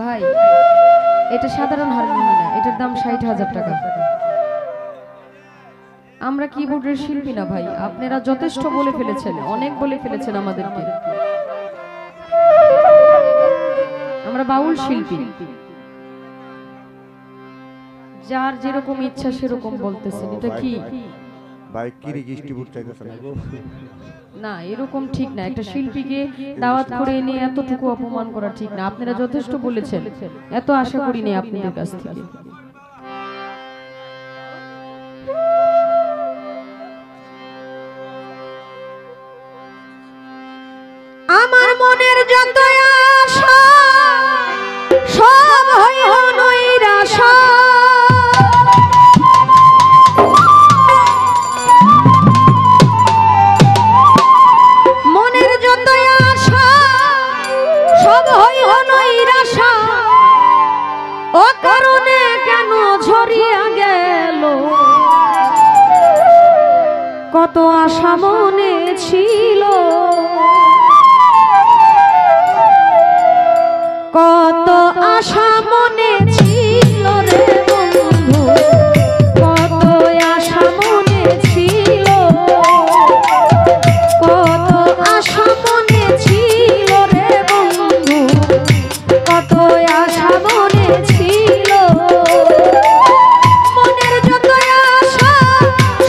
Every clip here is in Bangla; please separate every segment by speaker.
Speaker 1: ভাই এটা সাধারণ হারমোনিয়াম না, এটার দাম 60,000 টাকা। আমরা কিবোর্ডের শিল্পী না ভাই, আপনারা যথেষ্ট বলে ফেলেছেন, অনেক বলে ফেলেছেন আমাদেরকে। আমরা বাউল শিল্পী, যার যেরকম ইচ্ছা সেরকম বলতেছেন। এটা কি
Speaker 2: ভাই কি রেজিস্ট্রিবিউট চাইতেছেন
Speaker 1: না, এরকম ঠিক না। একটা শিল্পীকে দাওয়াত করে এনে এতটুকু অপমান করা ঠিক না। আপনারা যথেষ্ট বলেছেন, এত আশা করিনি আপনাদের কাছ থেকে।
Speaker 3: আমার মনের যত আশা সব হইল নৈরাশা, মনের যত আশা সব হইল নৈরাশা, ও কারণে কেন ঝরিয়া গেল কত আশা মনে ছিল, কত আশা মনে ছিল রে বন্ধু, কত আশা মনে ছিল, কত আশা মনে ছিল রে বন্ধু, কত আশা মনে ছিল, মনের যত আশা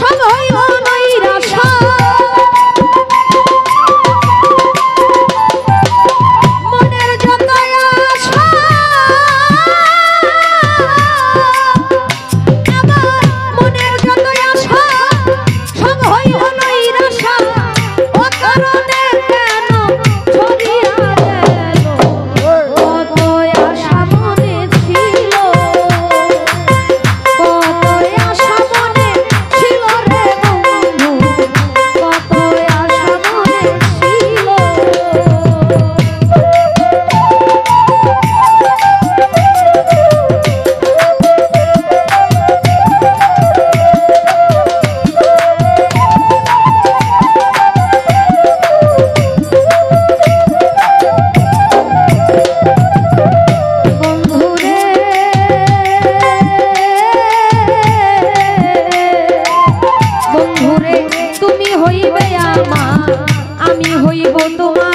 Speaker 3: সব হইল নৈরাশা, মনের যত আশা আমার মনের যত আশা সব হইল নৈরাশা, ও কারণে কেন ছড়িয়া গেল কত আশা মনে ছিল, কত আশা মনে ছিল রে বন্ধু, কত আশা মনে ছিল। বন্ধুরে বন্ধুরে তুমি হইবে আমার, আমি হইব তোমার।